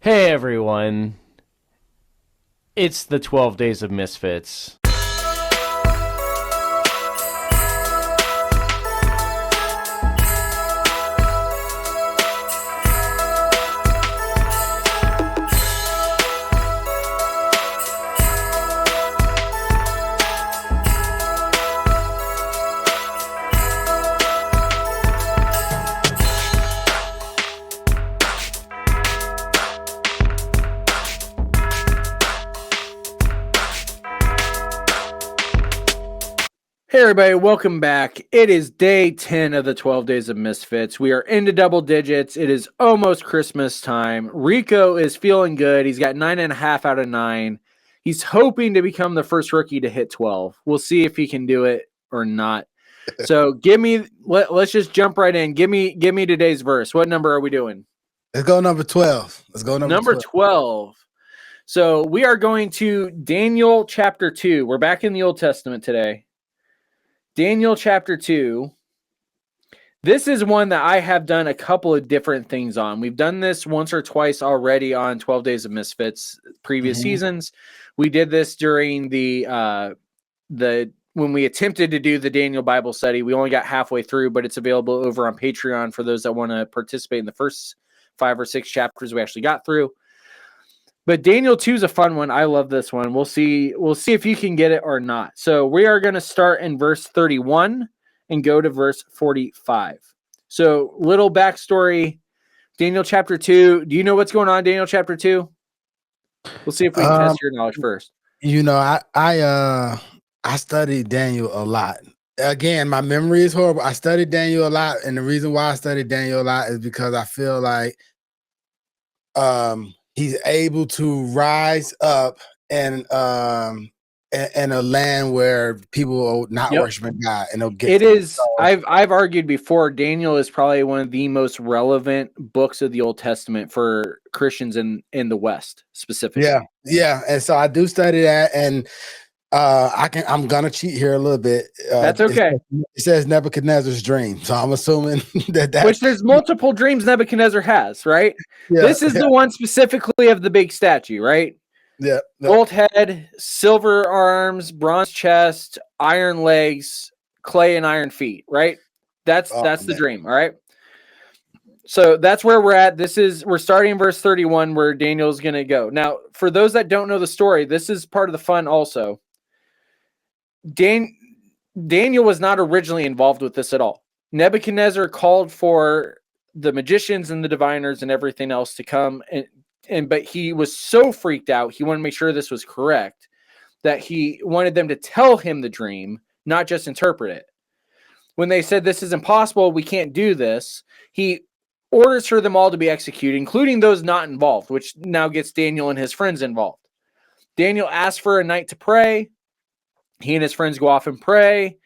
Hey everyone, it's the 12 Days of Misfits. Hey everybody, welcome back. It is day 10 of the 12 Days of Misfits. We are into double digits. It is almost Christmas time. Rico is feeling good. He's got 9.5 out of 9. He's hoping to become the first rookie to hit 12. We'll see if he can do it or not. So let's just jump right in. Give me today's verse. What number are we doing? Let's go number 12. Let's go Number 12. So we are going to Daniel chapter 2. We're back in the Old Testament today. Daniel chapter 2. This is one that I have done a couple of different things on. We've done this once or twice already on 12 Days of Misfits previous seasons. We did this during the when we attempted to do the Daniel Bible study. We only got halfway through, but it's available over on Patreon for those that want to participate in the first 5 or 6 chapters we actually got through. But Daniel 2 is a fun one. I love this one. We'll see if you can get it or not. So we are going to start in verse 31 and go to verse 45. So little backstory, Daniel chapter 2. Do you know what's going on in Daniel chapter 2? We'll see if we can test your knowledge first. You know, I studied Daniel a lot. Again, my memory is horrible. I studied Daniel a lot, and the reason why I studied Daniel a lot is because I feel like he's able to rise up and in a land where people are not worshiping God, and they'll get it. Is I've argued before, Daniel is probably one of the most relevant books of the Old Testament for Christians in the West specifically. Yeah, and so I do study that, and I'm gonna cheat here a little bit. That's okay. It says Nebuchadnezzar's dream, so I'm assuming that which there's multiple dreams Nebuchadnezzar has, right? Yeah, this is the one specifically of the big statue, right? Yeah. Gold head, silver arms, bronze chest, iron legs, clay and iron feet, right? That's the dream, all right? So that's where we're at. We're starting in verse 31 where Daniel's going to go. Now, for those that don't know the story, this is part of the fun also. Daniel was not originally involved with this at all. Nebuchadnezzar called for the magicians and the diviners and everything else to come, but he was so freaked out, he wanted to make sure this was correct, that he wanted them to tell him the dream, not just interpret it. When they said, this is impossible, we can't do this, he orders for them all to be executed, including those not involved, which now gets Daniel and his friends involved. Daniel asks for a night to pray. He and his friends go off and pray.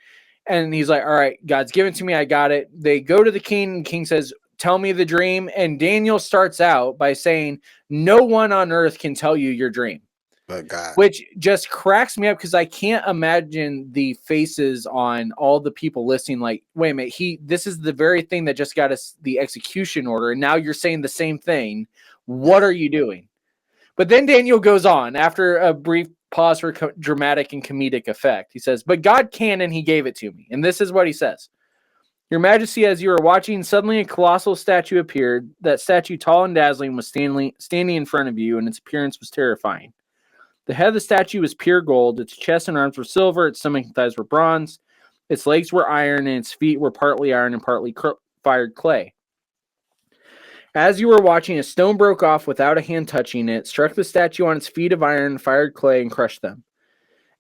And he's like, all right, God's given to me. I got it. They go to the king. And the king says, tell me the dream. And Daniel starts out by saying, no one on earth can tell you your dream. But God. Which just cracks me up because I can't imagine the faces on all the people listening. Like, wait a minute, this is the very thing that just got us the execution order. And now you're saying the same thing. What are you doing? But then Daniel goes on after a brief pause for dramatic and comedic effect. He says, but God can, and he gave it to me. And this is what he says. Your Majesty, as you were watching, suddenly a colossal statue appeared. That statue, tall and dazzling, was standing in front of you, and its appearance was terrifying. The head of the statue was pure gold. Its chest and arms were silver. Its stomach and thighs were bronze. Its legs were iron, and its feet were partly iron and partly fired clay. As you were watching, a stone broke off without a hand touching it, struck the statue on its feet of iron, fired clay, and crushed them.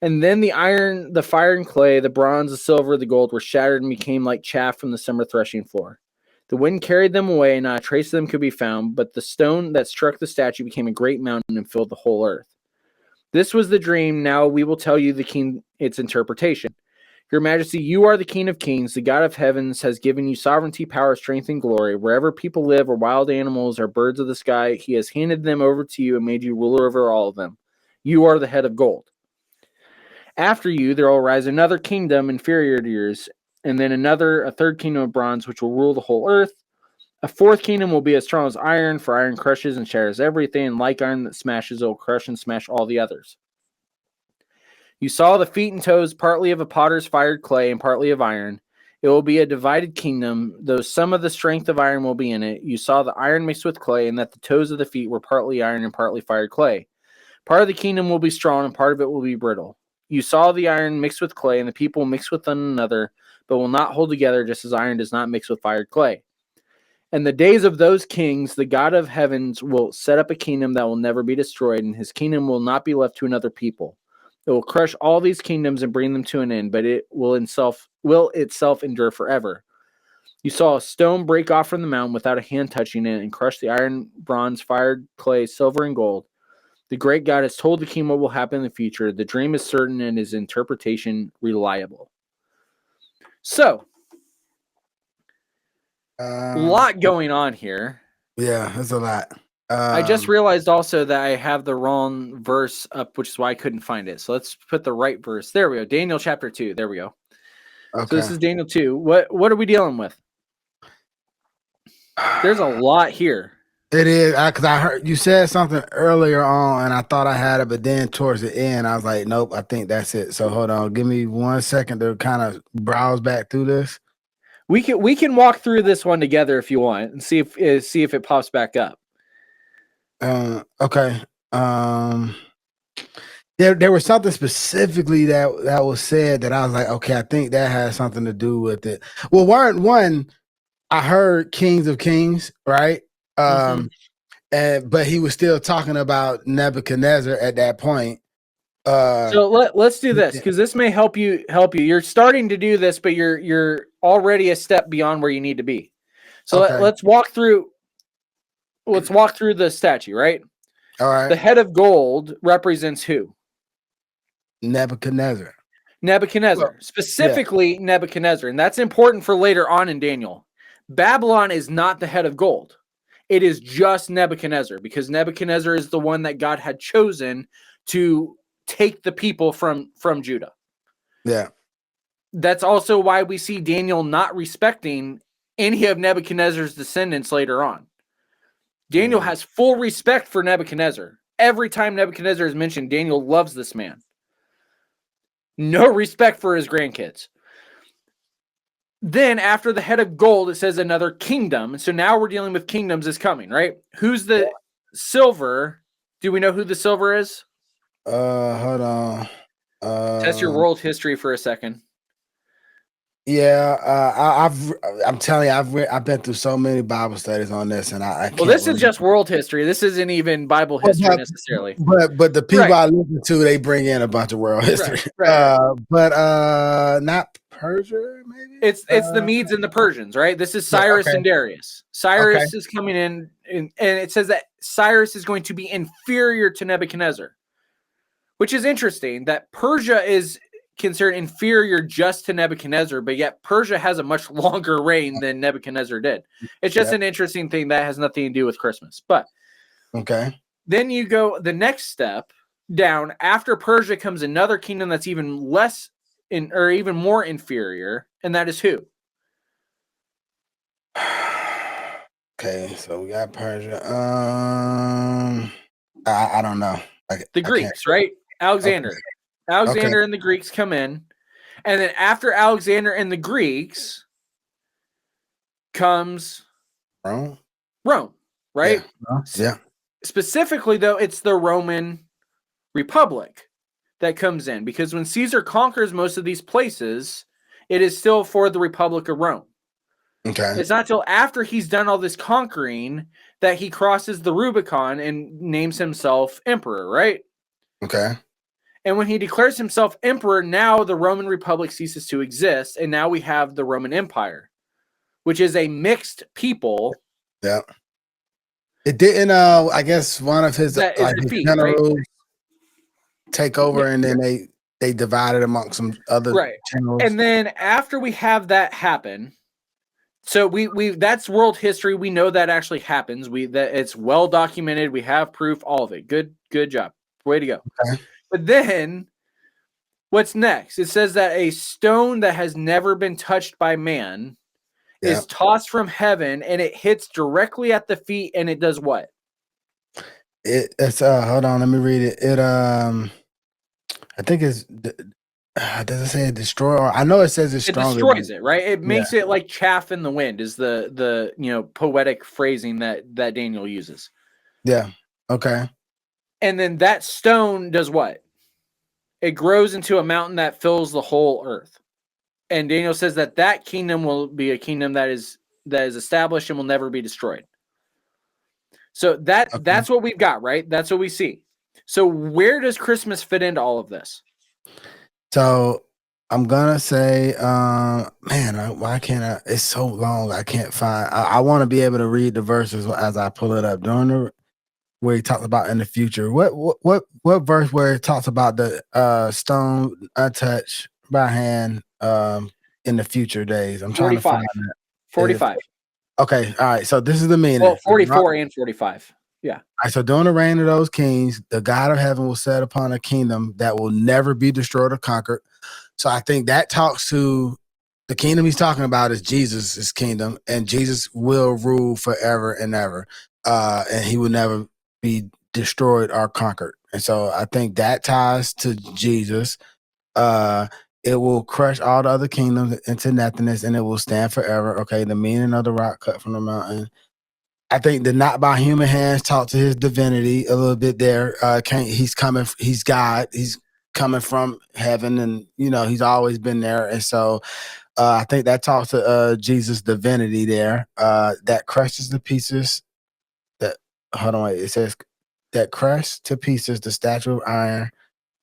And then the iron, the fire and clay, the bronze, the silver, the gold were shattered and became like chaff from the summer threshing floor. The wind carried them away, and not a trace of them could be found, but the stone that struck the statue became a great mountain and filled the whole earth. This was the dream. Now we will tell you the king its interpretation. Your Majesty, you are the King of Kings. The God of heavens has given you sovereignty, power, strength, and glory. Wherever people live, or wild animals, or birds of the sky, he has handed them over to you and made you ruler over all of them. You are the head of gold. After you, there will rise another kingdom inferior to yours, and then a third kingdom of bronze, which will rule the whole earth. A fourth kingdom will be as strong as iron, for iron crushes and shatters everything, and like iron that smashes, it will crush and smash all the others. You saw the feet and toes, partly of a potter's fired clay and partly of iron. It will be a divided kingdom, though some of the strength of iron will be in it. You saw the iron mixed with clay, and that the toes of the feet were partly iron and partly fired clay. Part of the kingdom will be strong, and part of it will be brittle. You saw the iron mixed with clay, and the people mixed with one another, but will not hold together, just as iron does not mix with fired clay. In the days of those kings, the God of heavens will set up a kingdom that will never be destroyed, and his kingdom will not be left to another people. It will crush all these kingdoms and bring them to an end, but it will itself endure forever. You saw a stone break off from the mountain without a hand touching it, and crush the iron, bronze, fired clay, silver, and gold. The great God has told the king what will happen in the future. The dream is certain and his interpretation reliable. So, a lot going on here. Yeah, there's a lot. I just realized also that I have the wrong verse up, which is why I couldn't find it. So let's put the right verse. There we go. Daniel chapter 2. There we go. Okay. So this is Daniel 2. What are we dealing with? There's a lot here. It is, because I heard you said something earlier on, and I thought I had it, but then towards the end, I was like, nope, I think that's it. So hold on, give me 1 second to kind of browse back through this. We can walk through this one together if you want, and see if it pops back up. Okay. There was something specifically that was said that I was like, okay, I think that has something to do with it. Well, one, I heard Kings of Kings, right? But he was still talking about Nebuchadnezzar at that point. So let's do this, because this may help you. You're starting to do this, but you're already a step beyond where you need to be. So Okay. let's walk through the statue, right? All right. The head of gold represents who? Nebuchadnezzar. Specifically Nebuchadnezzar, and that's important for later on in Daniel. Babylon is not the head of gold. It is just Nebuchadnezzar, because Nebuchadnezzar is the one that God had chosen to take the people from Judah. Yeah. That's also why we see Daniel not respecting any of Nebuchadnezzar's descendants later on. Daniel has full respect for Nebuchadnezzar. Every time Nebuchadnezzar is mentioned, Daniel loves this man. No respect for his grandkids. Then after the head of gold, it says another kingdom. So now we're dealing with kingdoms is coming, right? Who's the silver? Do we know who the silver is? Hold on. Test your world history for a second. Yeah, I'm telling you, I've been through so many Bible studies on this, and I can't. Well, this is just world history. This isn't even Bible history necessarily. But the people I listen to, they bring in a bunch of world history. Right. But not Persia, maybe. It's the Medes and the Persians, right? This is Cyrus and Darius. Cyrus is coming in, and it says that Cyrus is going to be inferior to Nebuchadnezzar, which is interesting. That Persia is considered inferior just to Nebuchadnezzar, but yet Persia has a much longer reign than Nebuchadnezzar did. It's just an interesting thing that has nothing to do with Christmas. But then you go the next step down. After Persia comes another kingdom that's even less or even more inferior, and that is who? Okay, so we got Persia. I don't know. The Greeks, right? Alexander. Okay. Alexander and the Greeks come in, and then after Alexander and the Greeks comes Rome, right? Yeah. Specifically, though, it's the Roman Republic that comes in, because when Caesar conquers most of these places, it is still for the Republic of Rome. Okay. It's not till after he's done all this conquering that he crosses the Rubicon and names himself emperor, right? Okay. And when he declares himself emperor, now the Roman Republic ceases to exist, and now we have the Roman Empire, which is a mixed people. Yeah. It didn't, I guess one of his, his generals take over, and then they divided amongst some other generals. And then after we have that happen, so we that's world history. We know that actually happens. That it's well documented. We have proof, all of it. Good job. Way to go. Okay. But then what's next? It says that a stone that has never been touched by man is tossed from heaven, and it hits directly at the feet, and it does what? It's hold on, let me read it. I think it's does it say destroy? Or I know it says it's It stronger. destroys it, right? It makes it like chaff in the wind is the poetic phrasing that Daniel uses. Yeah. Okay. And then that stone does what? It grows into a mountain that fills the whole earth. And Daniel says that kingdom will be a kingdom that is established and will never be destroyed. So that's what we've got, right? That's what we see. So where does Christmas fit into all of this? So I'm gonna say, man, why can't I? It's so long, I can't find. I want to be able to read the verses as I pull it up. During the where he talks about in the future, what verse where it talks about the stone untouched by hand in the future days? I'm trying to find that. 45. Okay, all right. So this is the meaning. Well, 44 and 45. Yeah. All right, so during the reign of those kings, the God of heaven will set upon a kingdom that will never be destroyed or conquered. So I think that talks to the kingdom he's talking about is Jesus' kingdom, and Jesus will rule forever and ever. And he will never be destroyed or conquered. And so I think that ties to Jesus. It will crush all the other kingdoms into nothingness, and it will stand forever. Okay, the meaning of the rock cut from the mountain. I think the not by human hands talk to his divinity a little bit there. He's God. He's coming from heaven, and he's always been there. And so I think that talks to Jesus' divinity there. That crushes the pieces. Hold on, wait. It says that crushed to pieces the statue of iron,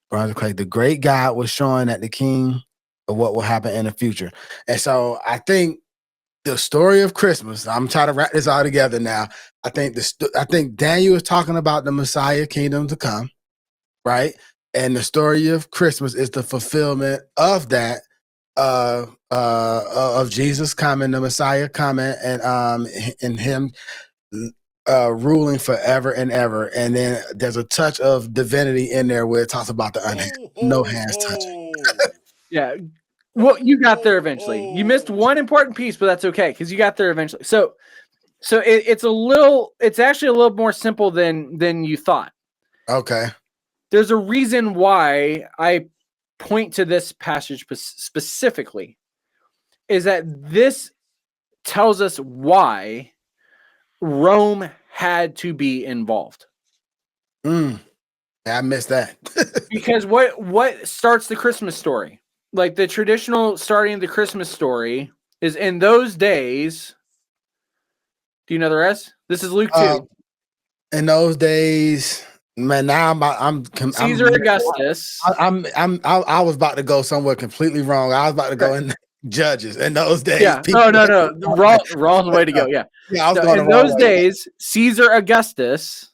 bronze and clay. The great God was showing at the king of what will happen in the future. And so I think the story of Christmas, I'm trying to wrap this all together now. I think Daniel is talking about the Messiah kingdom to come, right? And the story of Christmas is the fulfillment of that, of Jesus coming, the Messiah coming, and him ruling forever and ever. And then there's a touch of divinity in there where it talks about the no hands touching. Yeah. Well, you got there eventually. You missed one important piece, but that's okay because you got there eventually. So it's actually a little more simple than you thought. Okay. There's a reason why I point to this passage specifically, is that this tells us why Rome had to be involved. I missed that. Because what starts the Christmas story? Like the traditional starting of the Christmas story is in those days. Do you know the rest? This is Luke 2. In those days, man, now I'm Caesar Augustus. I was about to go somewhere completely wrong. I was about to go in Judges in those days. Yeah. No. Wrong way to go. Yeah. Yeah. In those days, Caesar Augustus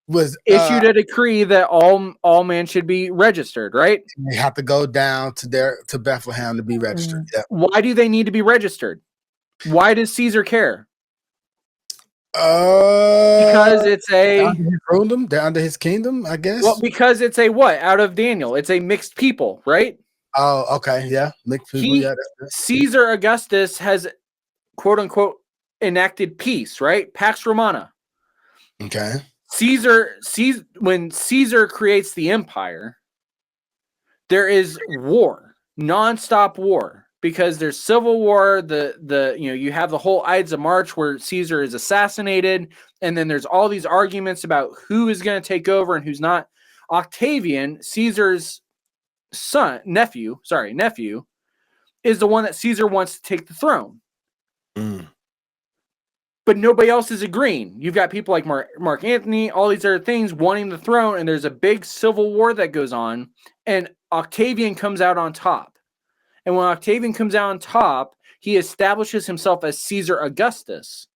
was issued a decree that all men should be registered, right? They have to go down to Bethlehem to be registered. Yeah. Why do they need to be registered? Why does Caesar care? Because it's they're under his kingdom, I guess. Well, because it's a what? Out of Daniel. It's a mixed people, right? Oh, okay. Yeah. Mixed people. Caesar Augustus has, quote unquote, enacted peace, right? Pax Romana. Okay. When Caesar creates the empire, there is war, nonstop war, because there's civil war. You have the whole Ides of March where Caesar is assassinated, and then there's all these arguments about who is going to take over and who's not. Octavian, Caesar's nephew, is the one that Caesar wants to take the throne. But nobody else is agreeing. You've got people like Mark Antony, all these other things wanting the throne, and there's a big civil war that goes on, and Octavian comes out on top. And when Octavian comes out on top, he establishes himself as Caesar Augustus.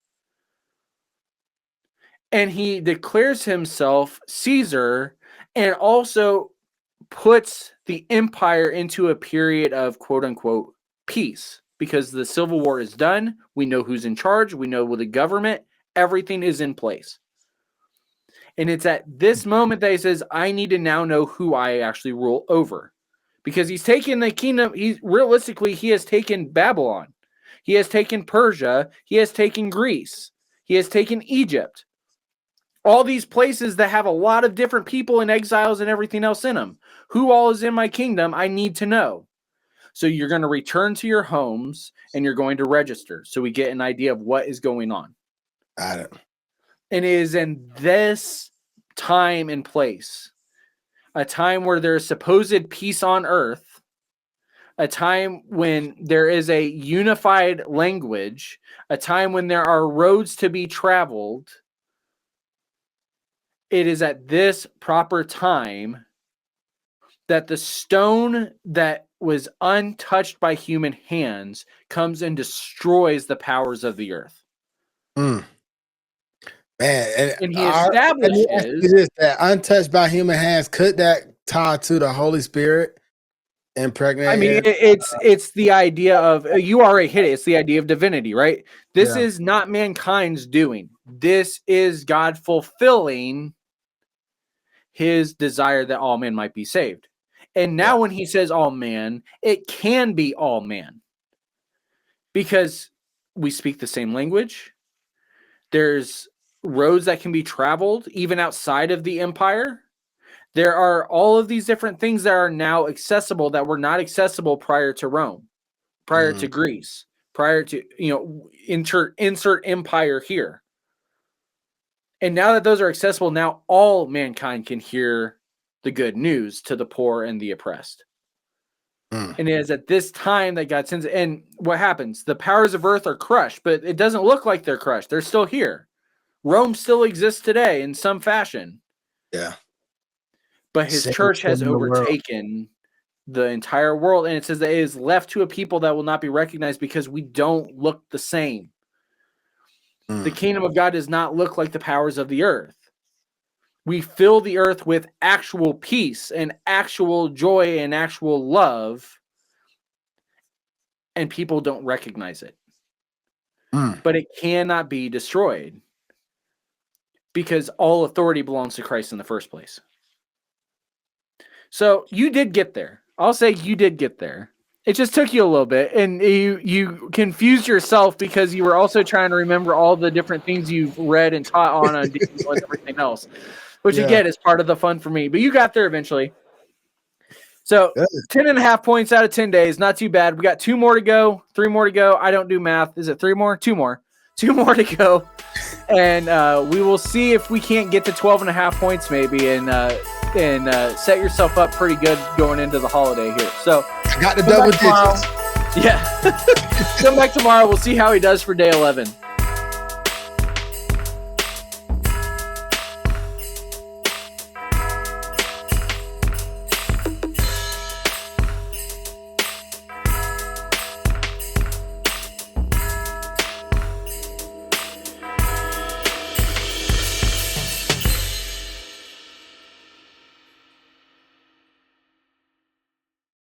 And he declares himself Caesar and also puts the empire into a period of quote-unquote peace. Because the civil war is done. We know who's in charge. We know the government. Everything is in place. And it's at this moment that he says, I need to now know who I actually rule over. Because he's taken the kingdom. He has taken Babylon. He has taken Persia. He has taken Greece. He has taken Egypt. All these places that have a lot of different people and exiles and everything else in them. Who all is in my kingdom, I need to know. So you're going to return to your homes and you're going to register. So we get an idea of what is going on. Got it. And it is in this time and place, a time where there is supposed peace on earth, a time when there is a unified language, a time when there are roads to be traveled. It is at this proper time that the stone that was untouched by human hands comes and destroys the powers of the earth. Man, and he establishes that untouched by human hands. Could that tie to the Holy Spirit impregnated? I mean, it's the idea of, you already hit it. It's the idea of divinity, right? This is not mankind's doing. This is God fulfilling his desire that all men might be saved. And now when he says all man, it can be all man. Because we speak the same language. There's roads that can be traveled even outside of the empire. There are all of these different things that are now accessible that were not accessible prior to Rome, prior to Greece, prior to, insert empire here. And now that those are accessible, now all mankind can hear the good news to the poor and the oppressed. And it is at this time that God sends it. And what happens? The powers of earth are crushed, but it doesn't look like they're crushed. They're still here. Rome still exists today in some fashion. Yeah. But his church has overtaken the entire world. And it says that it is left to a people that will not be recognized because we don't look the same. The kingdom of God does not look like the powers of the earth. We fill the earth with actual peace and actual joy and actual love, and people don't recognize it. But it cannot be destroyed because all authority belongs to Christ in the first place. So you did get there. I'll say you did get there. It just took you a little bit, and you confused yourself because you were also trying to remember all the different things you've read and taught on and everything else. Which, again, is part of the fun for me. But you got there eventually. So, 10.5 points out of 10 days. Not too bad. We got 2 more to go. 3 more to go. I don't do math. Is it 3 more? 2 more. 2 more to go. And we will see if we can't get to 12.5 points maybe and set yourself up pretty good going into the holiday here. So, I got the double digits. Yeah. Come back tomorrow. We'll see how he does for day 11.